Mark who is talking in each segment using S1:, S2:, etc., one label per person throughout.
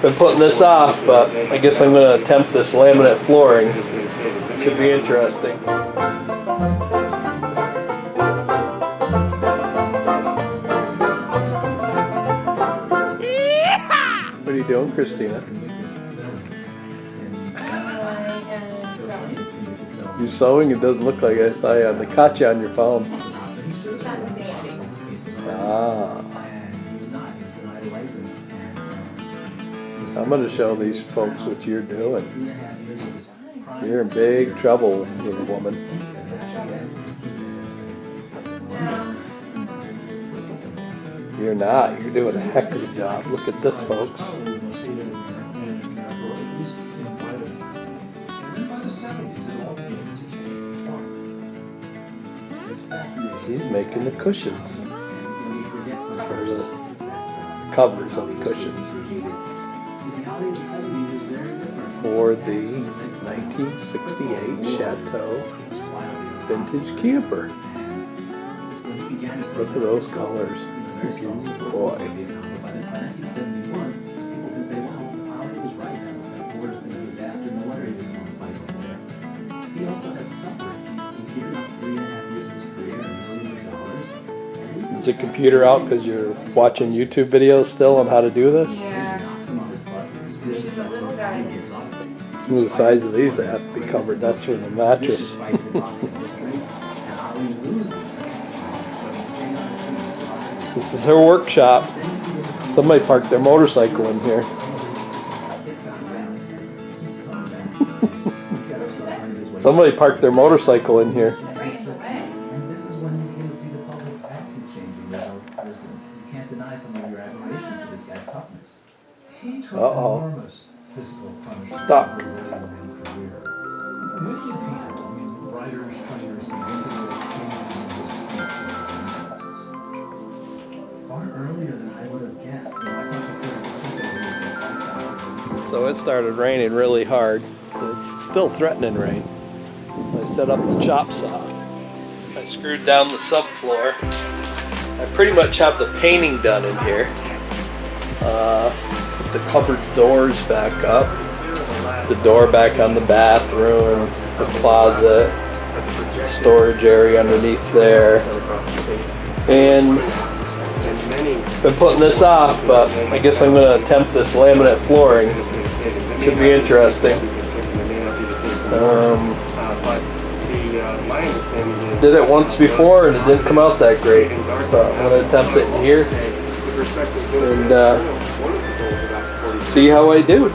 S1: Been putting this off, but I guess I'm going to attempt this laminate flooring. Should be interesting. What are you doing, Christina? You sewing? It doesn't look like I saw you. They caught you on your phone. Ah. I'm going to show these folks what you're doing. You're in big trouble, little woman. You're not. You're doing a heck of a job. Look at this, folks. She's making the cushions. Or the covers of the cushions. For the 1968 Chateau vintage camper. Look at those colors. Boy. Is the computer out because you're watching YouTube videos still on how to do this?
S2: Yeah. Just the little guy.
S1: The size of these that have to be covered. That's for the mattress. This is her workshop. Somebody parked their motorcycle in here. Somebody parked their motorcycle in here. Uh-oh. Stuck. So it started raining really hard. It's still threatening rain. I set up the chop saw. I screwed down the subfloor. I pretty much have the painting done in here. Put the cupboard doors back up. The door back on the bathroom, the closet, storage area underneath there. And been putting this off, but I guess I'm going to attempt this laminate flooring. Should be interesting. Did it once before and it didn't come out that great, but I'm going to attempt it in here and see how I do.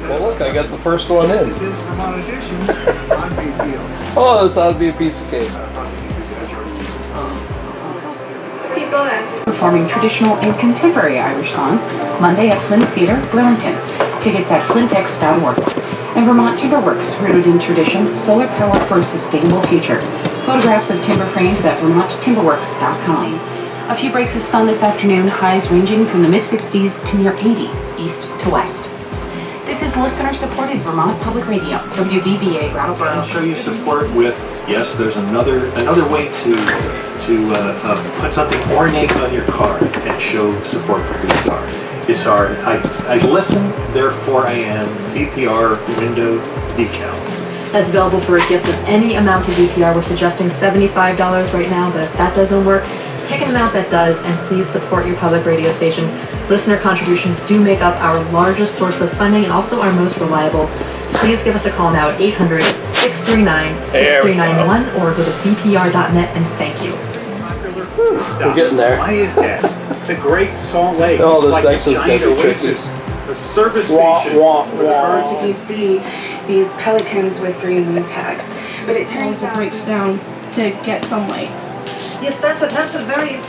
S1: Well, look, I got the first one in. Oh, this ought to be a piece of cake.
S3: Performing traditional and contemporary Irish songs Monday at Flint Theatre, Burlington. Tickets at flintex.org. And Vermont Timber Works, rooted in tradition, solar power for a sustainable future. Photographs of timber frames at vermonttimberworks.com. A few breaks of sun this afternoon, highs ranging from the mid-60s to near 80, east to west. This is listener-supported Vermont Public Radio, WVBA Brattleboro.
S4: I'll show you support with, yes, there's another way to put something ornate on your car and show support for your car. It's our I listen, therefore I am DPR window decal.
S5: That's available for a gift of any amount of DPR. We're suggesting $75 right now, but if that doesn't work, pick an amount that does, and please support your public radio station. Listener contributions do make up our largest source of funding and also our most reliable. Please give us a call now at 800-639-6391 or go to bpr.net, and thank you.
S1: We're getting there.
S6: Why is that? The Great Salt Lake.
S1: Oh, this
S6: like
S1: next one's gonna be tricky.
S6: The service station.
S7: Birds, you can see these pelicans with green wing tags, but it turns out breaks down to get sunlight.
S8: Yes, that's a very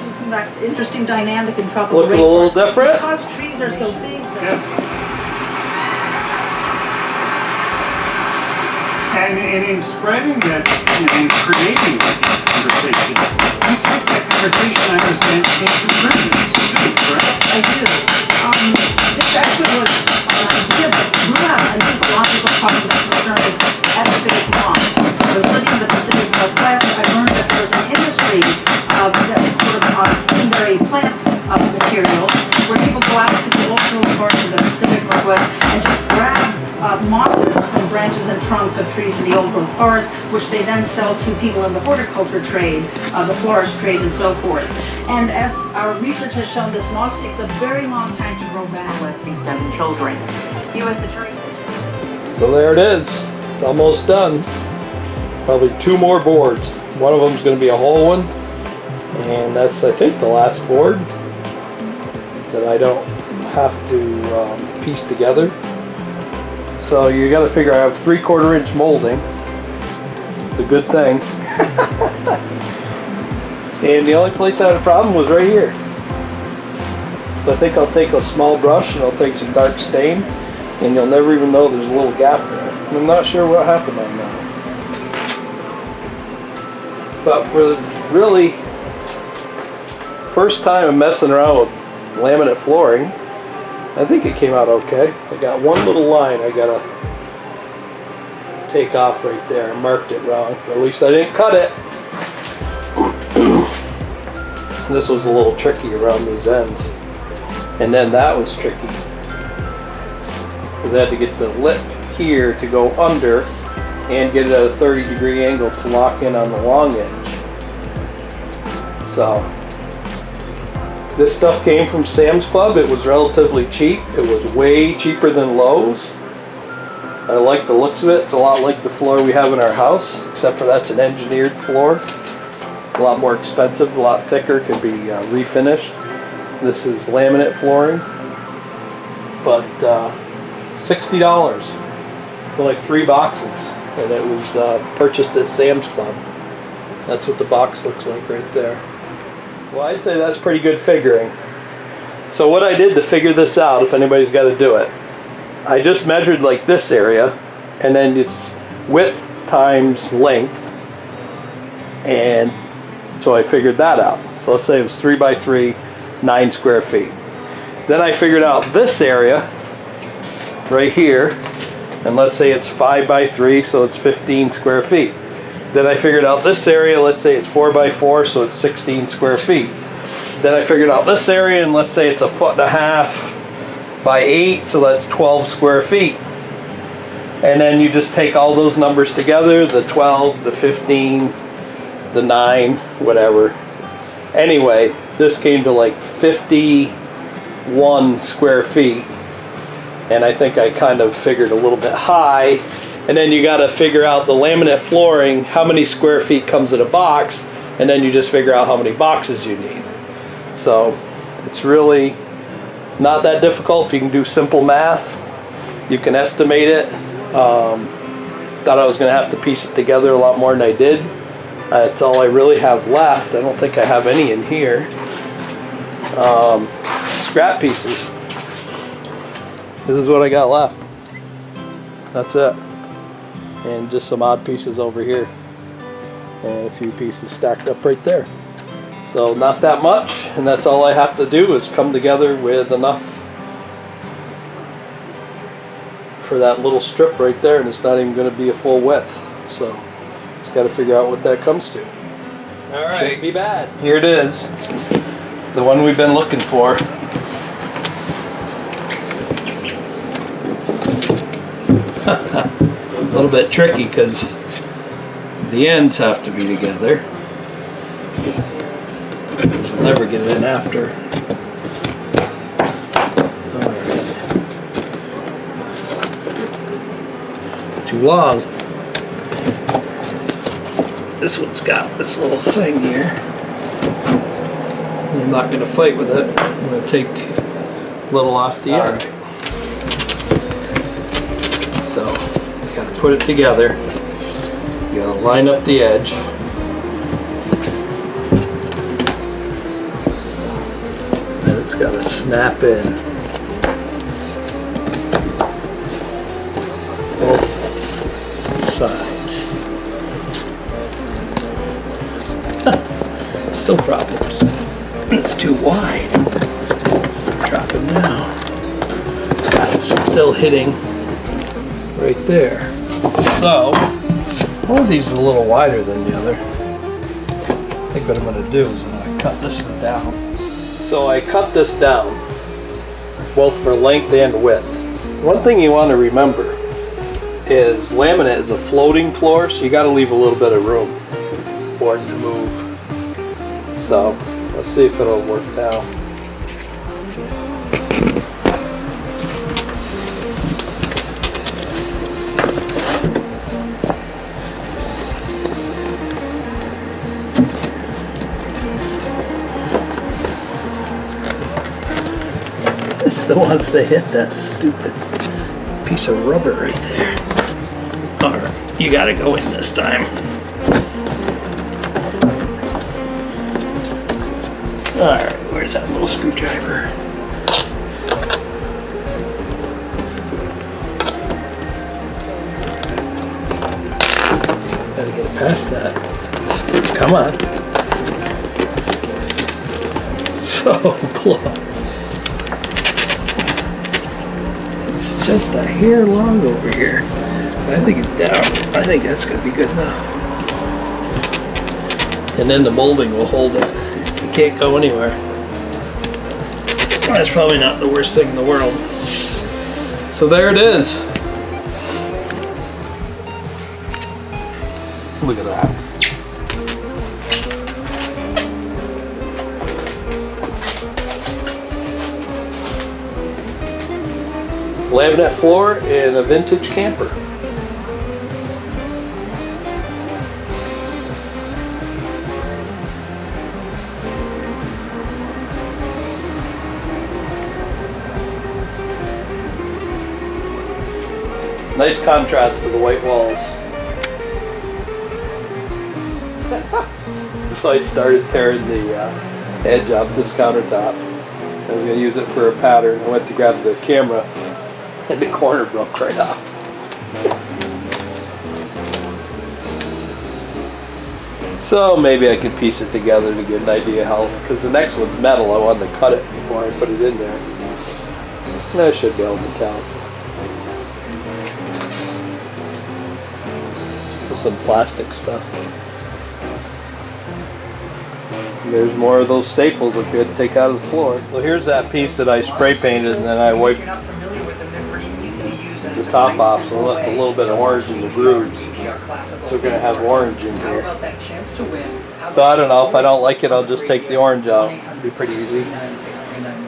S8: interesting dynamic in tropical
S1: Looking a little different.
S8: Because trees are so big.
S6: Yes. And in spreading that and creating that conversation, you take that conversation, I understand, into prisons too, correct?
S8: I do. This actually was an idea that grew out. I think a lot of people probably got concerned with epiphytic moss. I was living in the Pacific Northwest. I learned that there was an industry that's sort of on secondary plant material where people go out to the local source of the Pacific Northwest to us and just grab mosses from branches and trunks of trees in the old growth forest, which they then sell to people in the horticulture trade, the florist trade, and so forth. And as our research has shown, this moss takes a very long time to grow back.
S3: molesting 7 children. U.S. Attorney.
S1: So there it is. It's almost done. Probably 2 more boards. One of them is going to be a whole one. And that's, I think, the last board that I don't have to piece together. So you got to figure I have 3/4 inch molding. It's a good thing. And the only place I had a problem was right here. So I think I'll take a small brush and I'll take some dark stain, and you'll never even know there's a little gap there. And I'm not sure what happened on that. But for the really first time I'm messing around with laminate flooring, I think it came out okay. I got one little line I gotta take off right there. I marked it wrong. At least I didn't cut it. This was a little tricky around these ends. And then that was tricky, because I had to get the lip here to go under and get it at a 30-degree angle to lock in on the long edge. So this stuff came from Sam's Club. It was relatively cheap. It was way cheaper than Lowe's. I like the looks of it. It's a lot like the floor we have in our house, except for that's an engineered floor. A lot more expensive, a lot thicker, can be refinished. This is laminate flooring, but $60 for like 3 boxes, and it was purchased at Sam's Club. That's what the box looks like right there. Well, I'd say that's pretty good figuring. So what I did to figure this out, if anybody's got to do it, I just measured like this area, and then it's width times length, and so I figured that out. So let's say it was 3 by 3, 9 square feet. Then I figured out this area right here, and let's say it's 5 by 3, so it's 15 square feet. Then I figured out this area, let's say it's 4 by 4, so it's 16 square feet. Then I figured out this area, and let's say it's 1.5 feet by 8, so that's 12 square feet. And then you just take all those numbers together, the 12, the 15, the 9, whatever. Anyway, this came to like 51 square feet, and I think I kind of figured a little bit high. And then you got to figure out the laminate flooring, how many square feet comes in a box, and then you just figure out how many boxes you need. So it's really not that difficult if you can do simple math. You can estimate it. Thought I was going to have to piece it together a lot more than I did. That's all I really have left. I don't think I have any in here. Scrap pieces. This is what I got left. That's it. And just some odd pieces over here. And a few pieces stacked up right there. So not that much, and that's all I have to do is come together with enough for that little strip right there, and it's not even going to be a full width. So just got to figure out what that comes to. All right, shouldn't be bad. Here it is, the one we've been looking for. A little bit tricky because the ends have to be together. You'll never get it in after. Alright. Too long. This one's got this little thing here. I'm not going to fight with it. I'm going to take a little off the end. So, you got to put it together. You got to line up the edge. Then it's got to snap in. Both sides. Still problems. It's too wide. Drop it down. It's still hitting right there. So, one of these is a little wider than the other. I think what I'm going to do is I'm going to cut this one down. So I cut this down, both for length and width. One thing you want to remember is laminate is a floating floor, so you got to leave a little bit of room for it to move. So let's see if it'll work now. It still wants to hit that stupid piece of rubber right there. Alright, you gotta go in this time. Alright, where's that little screwdriver? Gotta get it past that. Come on. So close. It's just a hair long over here. I think it's down. I think that's gonna be good enough. And then the molding will hold it. It can't go anywhere. That's probably not the worst thing in the world. So there it is. Look at that. Laminate floor in a vintage camper. Nice contrast to the white walls. So I started tearing the edge off this countertop. I was going to use it for a pattern. I went to grab the camera and the corner broke right off. So maybe I could piece it together to get an idea how, because the next one's metal, I wanted to cut it before I put it in there. And I should be able to tell. Some plastic stuff. And there's more of those staples that we had to take out of the floor. So here's that piece that I spray painted and then I wiped the top off, so I left a little bit of orange in the grooves. So we're going to have orange in here. So I don't know, if I don't like it, I'll just take the orange out. It'll be pretty easy.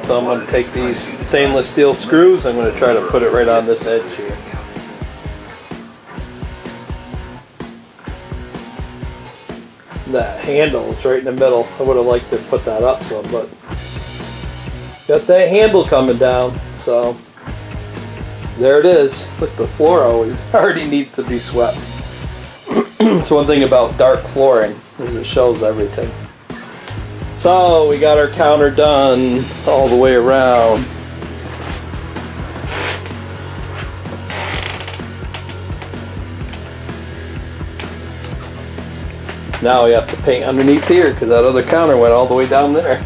S1: So I'm going to take these stainless steel screws, I'm going to try to put it right on this edge here. That handle is right in the middle. I would have liked to put that up some, but got that handle coming down, so there it is. Look, the floor already needs to be swept. So one thing about dark flooring is it shows everything. So we got our counter done all the way around. Now we have to paint underneath here because that other counter went all the way down there.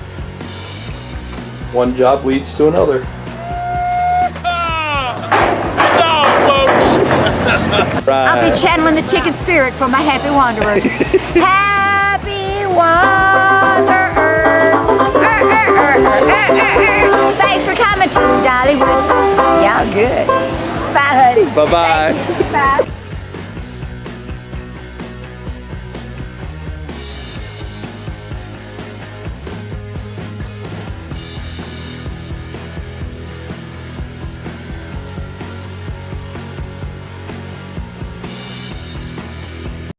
S1: One job leads to another. Right.
S9: I'll be channeling the chicken spirit for my happy wanderers. Happy wanderers. Thanks for coming to Dollywood. Y'all good. Bye, honey.
S1: Bye-bye.
S9: Bye.